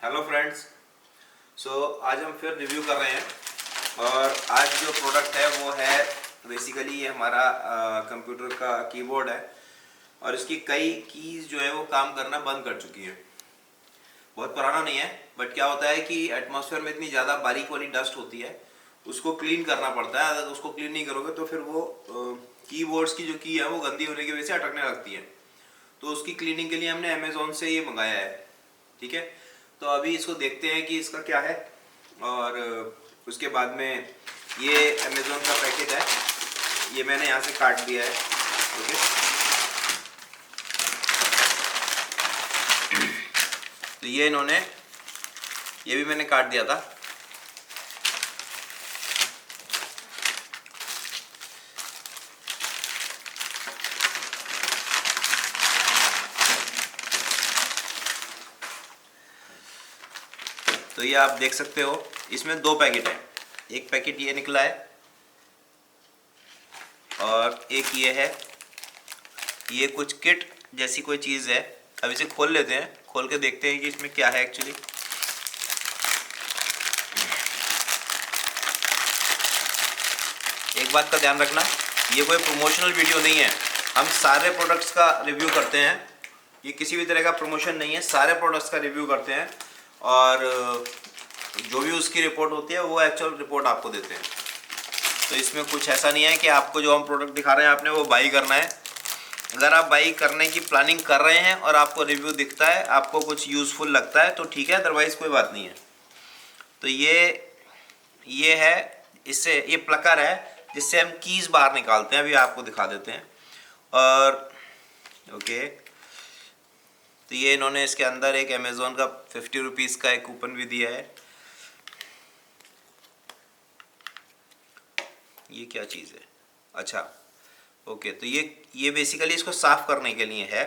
Hello friends. आज हम फिर रिव्यू कर रहे हैं और आज जो प्रोडक्ट है वो है बेसिकली ये हमारा कंप्यूटर का कीबोर्ड है और इसकी कई कीज़ जो है वो काम करना बंद कर चुकी है। बहुत पुराना नहीं है, बट क्या होता है कि एटमॉस्फेयर में इतनी ज़्यादा बारीक वाली डस्ट होती है, उसको क्लीन करना पड़ता है। अगर उसको क्लीन नहीं करोगे तो फिर वो कीबोर्ड्स की जो की है वो गंदी होने की वजह से अटकने लगती है। तो उसकी क्लीनिंग के लिए हमने अमेज़ॉन से ये मंगाया है। ठीक है, तो अभी इसको देखते हैं कि इसका क्या है और उसके बाद में ये अमेज़ॉन का पैकेट है, ये मैंने यहाँ से काट दिया है। ओके, तो ये इन्होंने ये भी मैंने काट दिया था। तो ये आप देख सकते हो, इसमें 2 पैकेट है। एक पैकेट ये निकला है और एक ये है। ये कुछ किट जैसी कोई चीज़ है। अब इसे खोल लेते हैं, खोल के देखते हैं कि इसमें क्या है एक्चुअली। एक बात का ध्यान रखना, ये कोई प्रमोशनल वीडियो नहीं है। हम सारे प्रोडक्ट्स का रिव्यू करते हैं, ये किसी भी तरह का प्रमोशन नहीं है। सारे प्रोडक्ट्स का रिव्यू करते हैं और जो भी उसकी रिपोर्ट होती है वो एक्चुअल रिपोर्ट आपको देते हैं। तो इसमें कुछ ऐसा नहीं है कि आपको जो हम प्रोडक्ट दिखा रहे हैं आपने वो बाई करना है। अगर आप बाई करने की प्लानिंग कर रहे हैं और आपको रिव्यू दिखता है, आपको कुछ यूज़फुल लगता है तो ठीक है, अदरवाइज़ कोई बात नहीं है। तो ये है, इससे ये प्लकर है जिससे हम कीज़ बाहर निकालते हैं। अभी आपको दिखा देते हैं। और ओके, तो ये इन्होंने इसके अंदर एक अमेज़ॉन का 50 रुपीज़ का एक कूपन भी दिया है। ये क्या चीज़ है? अच्छा, ओके, तो ये बेसिकली इसको साफ़ करने के लिए है।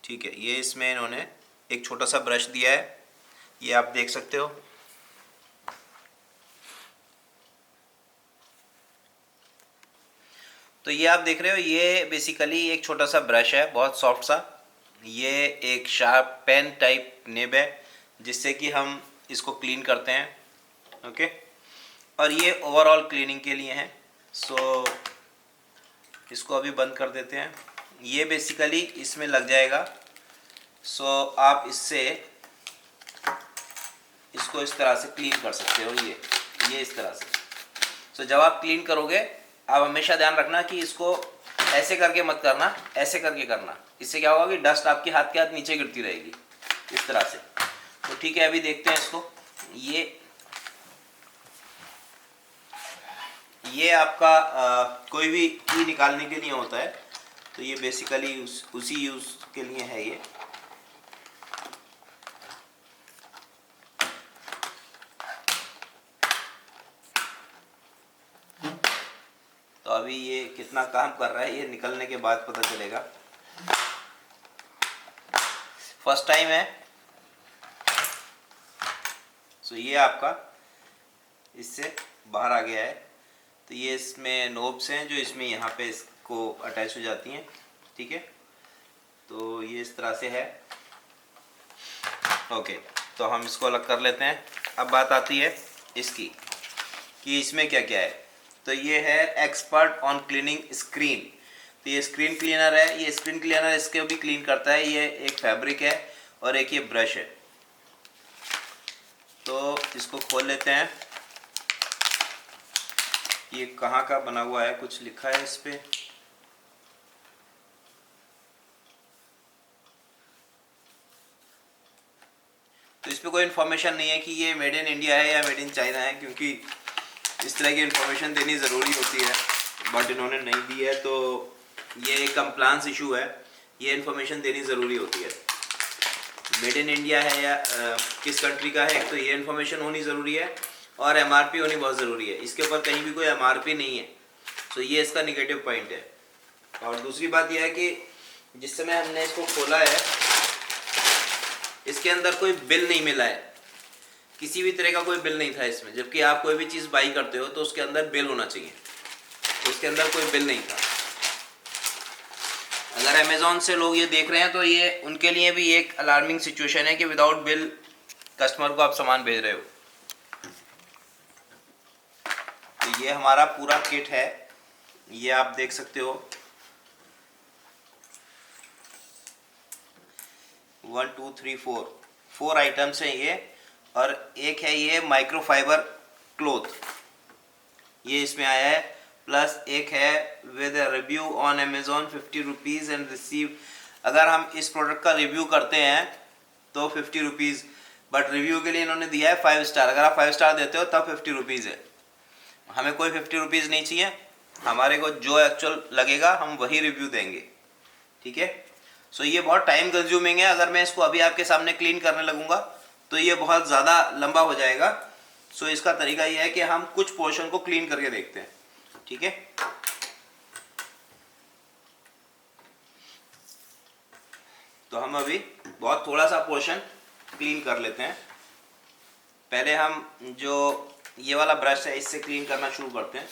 ठीक है, ये इसमें इन्होंने एक छोटा सा ब्रश दिया है, ये आप देख सकते हो। तो ये आप देख रहे हो, ये बेसिकली एक छोटा सा ब्रश है, बहुत सॉफ्ट सा। ये एक शार्प पेन टाइप निब है जिससे कि हम इसको क्लीन करते हैं। ओके, और ये ओवरऑल क्लीनिंग के लिए है। सो इसको अभी बंद कर देते हैं। ये बेसिकली इसमें लग जाएगा। सो आप इससे इसको इस तरह से क्लीन कर सकते हो, ये इस तरह से। सो जब आप क्लीन करोगे, आप हमेशा ध्यान रखना कि इसको ऐसे करके मत करना, ऐसे करके करना। इससे क्या होगा कि डस्ट आपके हाथ के हाथ नीचे गिरती रहेगी इस तरह से। तो ठीक है, अभी देखते हैं इसको। ये आपका कोई भी की निकालने के लिए होता है, तो ये बेसिकली उसी यूज़ के लिए है ये। तो अभी ये कितना काम कर रहा है ये निकलने के बाद पता चलेगा। फर्स्ट टाइम है। सो ये आपका इससे बाहर आ गया है। तो ये इसमें नोब्स हैं जो इसमें यहाँ पे इसको अटैच हो जाती हैं। ठीक है, तो ये इस तरह से है। ओके, तो हम इसको अलग कर लेते हैं। अब बात आती है इसकी कि इसमें क्या क्या है। तो ये है एक्सपर्ट ऑन क्लीनिंग स्क्रीन। तो ये स्क्रीन क्लीनर है। ये स्क्रीन क्लीनर इसके भी क्लीन करता है। ये एक फैब्रिक है और एक ये ब्रश है। तो इसको खोल लेते हैं। ये कहाँ का बना हुआ है, कुछ लिखा है इस पे। तो इस पे कोई इन्फॉर्मेशन नहीं है कि ये मेड इन इंडिया है या मेड इन चाइना है, क्योंकि इस तरह की इन्फॉर्मेशन देनी ज़रूरी होती है, बट इन्होंने नहीं दी है। तो ये एक कंप्लायंस इशू है, ये इन्फॉर्मेशन देनी ज़रूरी होती है। मेड इन इंडिया है या किस कंट्री का है, तो ये इन्फॉर्मेशन होनी ज़रूरी है और एमआरपी होनी बहुत ज़रूरी है। इसके ऊपर कहीं भी कोई एमआरपी नहीं है, तो ये इसका निगेटिव पॉइंट है। और दूसरी बात यह है कि जिस समय हमने इसको खोला है, इसके अंदर कोई बिल नहीं मिला है, किसी भी तरह का कोई बिल नहीं था इसमें। जबकि आप कोई भी चीज़ बाई करते हो तो उसके अंदर बिल होना चाहिए, तो इसके अंदर कोई बिल नहीं था। अगर अमेज़ॉन से लोग ये देख रहे हैं तो ये उनके लिए भी एक अलार्मिंग सिचुएशन है कि विदाउट बिल कस्टमर को आप सामान भेज रहे हो। तो ये हमारा पूरा किट है, ये आप देख सकते हो। 1 2 3 4 आइटम्स हैं ये, और एक है ये माइक्रोफाइबर क्लोथ, ये इसमें आया है। प्लस एक है with review on Amazon 50 rupees and receive. अगर हम इस प्रोडक्ट का रिव्यू करते हैं तो 50 रुपीज़, बट रिव्यू के लिए इन्होंने दिया है 5 स्टार। अगर आप 5 स्टार देते हो तब 50 रुपीज़ है। हमें कोई 50 रुपीज़ नहीं चाहिए, हमारे को जो एक्चुअल लगेगा हम वही रिव्यू देंगे, ठीक है। सो ये बहुत टाइम कंज्यूमिंग है। अगर मैं इसको अभी आपके सामने क्लीन करने लगूंगा तो ये बहुत ज़्यादा लंबा हो जाएगा। सो इसका तरीका ये है कि हम कुछ पोर्शन को क्लीन करके देखते हैं, ठीक है। तो हम अभी बहुत थोड़ा सा पोर्शन क्लीन कर लेते हैं। पहले हम जो ये वाला ब्रश है इससे क्लीन करना शुरू करते हैं।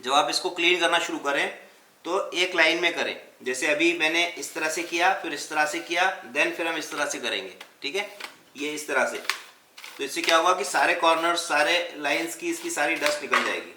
जब आप इसको क्लीन करना शुरू करें तो एक लाइन में करें। जैसे अभी मैंने इस तरह से किया, फिर इस तरह से किया, देन फिर हम इस तरह से करेंगे, ठीक है। ये इस तरह से, तो इससे क्या होगा कि सारे कॉर्नर्स, सारे लाइंस की इसकी सारी डस्ट निकल जाएगी।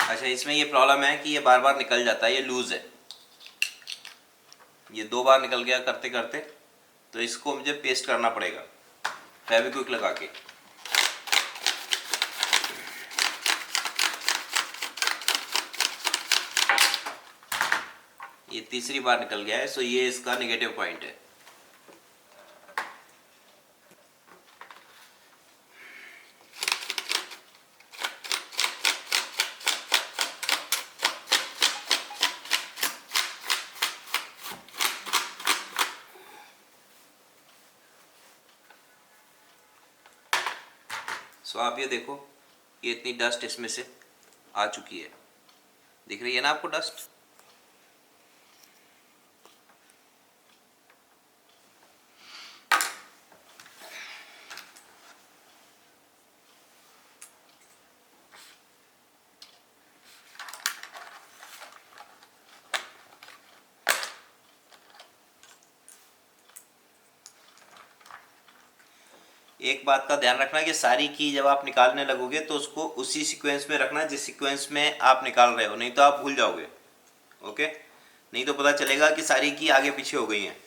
अच्छा, इसमें ये प्रॉब्लम है कि ये बार बार निकल जाता है, ये लूज है। ये 2 बार निकल गया करते करते, तो इसको मुझे पेस्ट करना पड़ेगा फेविक्विक लगा के। ये तीसरी बार निकल गया है, सो ये इसका नेगेटिव पॉइंट है। सो आप ये देखो, ये इतनी डस्ट इसमें से आ चुकी है, दिख रही है ना आपको डस्ट। एक बात का ध्यान रखना कि सारी की जब आप निकालने लगोगे तो उसको उसी सीक्वेंस में रखना जिस सीक्वेंस में आप निकाल रहे हो, नहीं तो आप भूल जाओगे, ओके। नहीं तो पता चलेगा कि सारी की आगे पीछे हो गई हैं।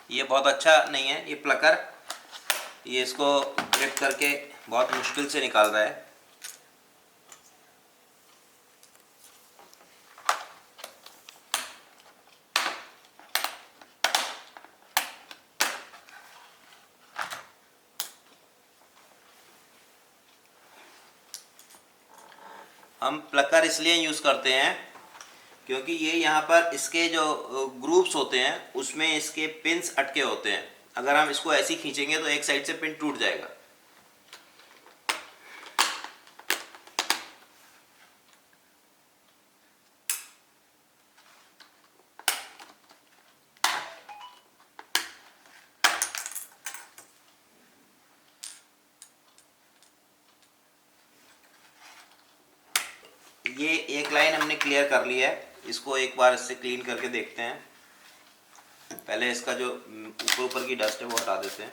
ये बहुत अच्छा नहीं है ये प्लकर, ये इसको ग्रिप करके बहुत मुश्किल से निकाल रहा है। हम प्लकर इसलिए यूज़ करते हैं क्योंकि ये यहाँ पर इसके जो ग्रुप्स होते हैं उसमें इसके पिन्स अटके होते हैं। अगर हम इसको ऐसे ही खींचेंगे तो एक साइड से पिन टूट जाएगा। ये एक लाइन हमने क्लियर कर ली है, इसको एक बार इससे क्लीन करके देखते हैं। पहले इसका जो ऊपर ऊपर की डस्ट है वो हटा देते हैं।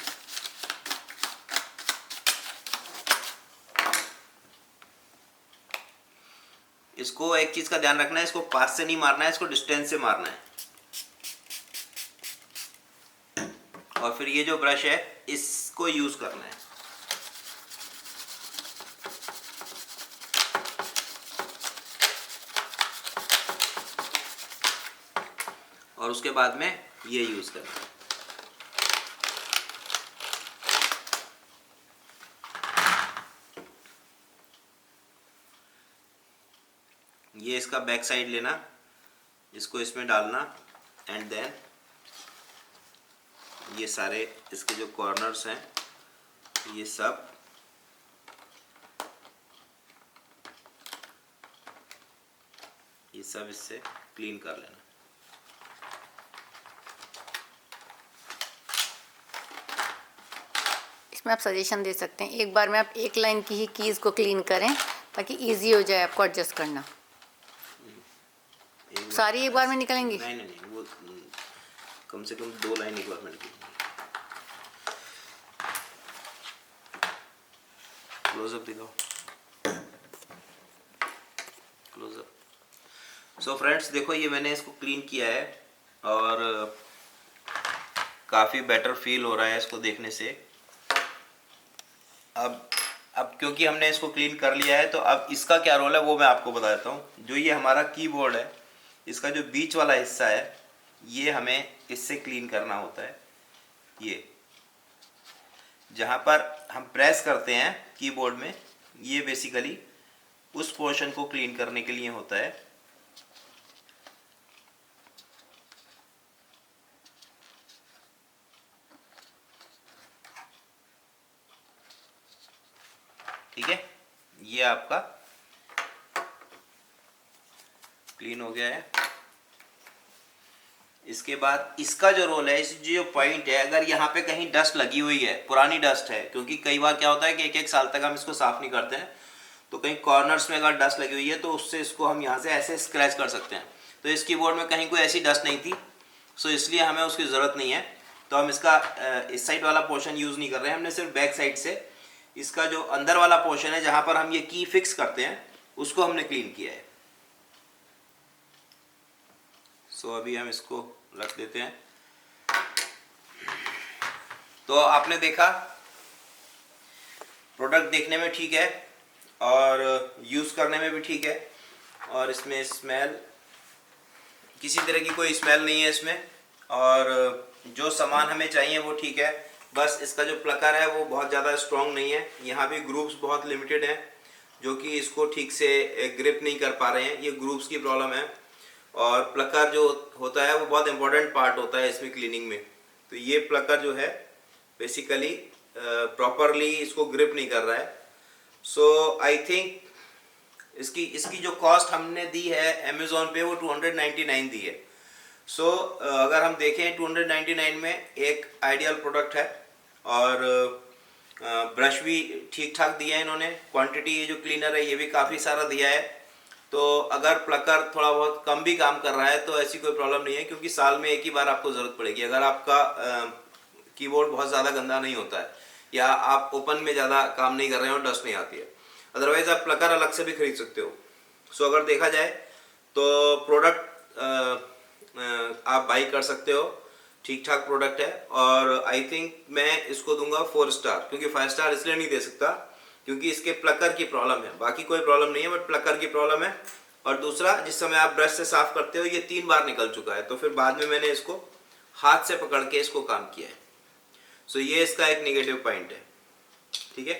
इसको एक चीज का ध्यान रखना है, इसको पास से नहीं मारना है, इसको डिस्टेंस से मारना है। और फिर ये जो ब्रश है इसको यूज करना है। और उसके बाद में ये यूज करना है। ये इसका बैक साइड लेना, इसको इसमें डालना एंड देन ये सारे इसके जो कॉर्नर्स हैं ये सब इससे क्लीन कर लेना। इसमें आप सजेशन दे सकते हैं, एक बार में आप एक लाइन की ही कीज़ को क्लीन करें ताकि इजी हो जाए आपको एडजस्ट करना। सारी एक बार में निकलेंगी? नहीं नहीं नहीं, वो कम से कम 2 लाइन एक बार में निकलेंगी। क्लोजअप दिखाओ, क्लोजअप। सो फ्रेंड्स देखो, ये मैंने इसको क्लीन किया है और काफ़ी बेटर फील हो रहा है इसको देखने से। अब क्योंकि हमने इसको क्लीन कर लिया है तो अब इसका क्या रोल है वो मैं आपको बता देता हूँ। जो ये हमारा कीबोर्ड है, इसका जो बीच वाला हिस्सा है ये हमें इससे क्लीन करना होता है। ये जहाँ पर हम प्रेस करते हैं कीबोर्ड में, ये बेसिकली उस पोर्शन को क्लीन करने के लिए होता है। ठीक है, ये आपका क्लीन हो गया है। इसके बाद इसका जो रोल है, इस जो पॉइंट है, अगर यहाँ पे कहीं डस्ट लगी हुई है, पुरानी डस्ट है, क्योंकि कई बार क्या होता है कि 1-1 साल तक हम इसको साफ नहीं करते हैं, तो कहीं कॉर्नर्स में अगर डस्ट लगी हुई है तो उससे इसको हम यहाँ से ऐसे स्क्रैच कर सकते हैं। तो इस कीबोर्ड में कहीं कोई ऐसी डस्ट नहीं थी, सो इसलिए हमें उसकी ज़रूरत नहीं है। तो हम इसका इस साइड वाला पोर्शन यूज़ नहीं कर रहे हैं, हमने सिर्फ बैक साइड से इसका जो अंदर वाला पोर्शन है जहाँ पर हम ये की फिक्स करते हैं उसको हमने क्लीन किया है। सो अभी हम इसको रख देते हैं। तो आपने देखा, प्रोडक्ट देखने में ठीक है और यूज़ करने में भी ठीक है, और इसमें स्मेल, किसी तरह की कोई स्मेल नहीं है इसमें, और जो सामान हमें चाहिए वो ठीक है। बस इसका जो प्लकर है वो बहुत ज़्यादा स्ट्रॉन्ग नहीं है, यहाँ भी ग्रुप्स बहुत लिमिटेड हैं जो कि इसको ठीक से ग्रिप नहीं कर पा रहे हैं, ये ग्रुप्स की प्रॉब्लम है। और प्लकर जो होता है वो बहुत इंपॉर्टेंट पार्ट होता है इसमें क्लीनिंग में। तो ये प्लकर जो है बेसिकली प्रॉपरली इसको ग्रिप नहीं कर रहा है। सो आई थिंक इसकी जो कॉस्ट हमने दी है अमेज़ॉन पे वो 299 दी है। सो अगर हम देखें 299 में एक आइडियल प्रोडक्ट है, और ब्रश भी ठीक ठाक दिया है इन्होंने, क्वांटिटी ये जो क्लीनर है ये भी काफ़ी सारा दिया है। तो अगर प्लकर थोड़ा बहुत कम भी काम कर रहा है तो ऐसी कोई प्रॉब्लम नहीं है, क्योंकि साल में एक ही बार आपको ज़रूरत पड़ेगी। अगर आपका कीबोर्ड बहुत ज़्यादा गंदा नहीं होता है या आप ओपन में ज़्यादा काम नहीं कर रहे हो और डस्ट नहीं आती है, अदरवाइज़ आप प्लकर अलग से भी खरीद सकते हो। सो अगर देखा जाए तो प्रोडक्ट आप बाई कर सकते हो, ठीक ठाक प्रोडक्ट है। और आई थिंक मैं इसको दूंगा 4 स्टार, क्योंकि 5 स्टार इसलिए नहीं दे सकता क्योंकि इसके प्लकर की प्रॉब्लम है, बाकी कोई प्रॉब्लम नहीं है, बट प्लकर की प्रॉब्लम है। और दूसरा, जिस समय आप ब्रश से साफ करते हो ये 3 बार निकल चुका है, तो फिर बाद में मैंने इसको हाथ से पकड़ के इसको काम किया है। सो ये इसका एक नेगेटिव पॉइंट है। ठीक है,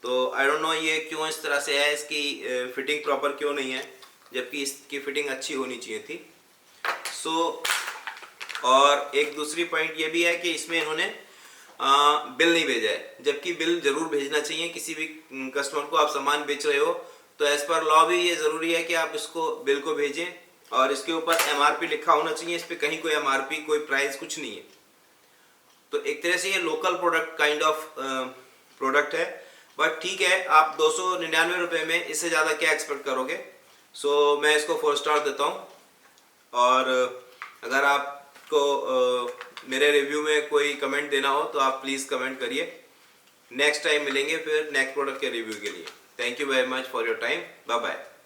तो आई डोंट नो ये क्यों इस तरह से है, इसकी फिटिंग प्रॉपर क्यों नहीं है, जबकि इसकी फिटिंग अच्छी होनी चाहिए थी। सो और एक दूसरी पॉइंट ये भी है कि इसमें इन्होंने बिल नहीं भेजा है, जबकि बिल जरूर भेजना चाहिए। किसी भी कस्टमर को आप सामान बेच रहे हो तो एज पर लॉ भी ये ज़रूरी है कि आप इसको बिल को भेजें, और इसके ऊपर MRP लिखा होना चाहिए। इस पर कहीं कोई MRP, कोई प्राइस कुछ नहीं है। तो एक तरह से ये local product kind of product है, बट ठीक है, आप 299 रुपये में इससे ज़्यादा क्या एक्सपेक्ट करोगे। सो मैं इसको 4 स्टार देता हूँ। और अगर आप को मेरे रिव्यू में कोई कमेंट देना हो तो आप प्लीज़ कमेंट करिए। नेक्स्ट टाइम मिलेंगे फिर नेक्स्ट प्रोडक्ट के रिव्यू के लिए। Thank you very much for your time. Bye bye.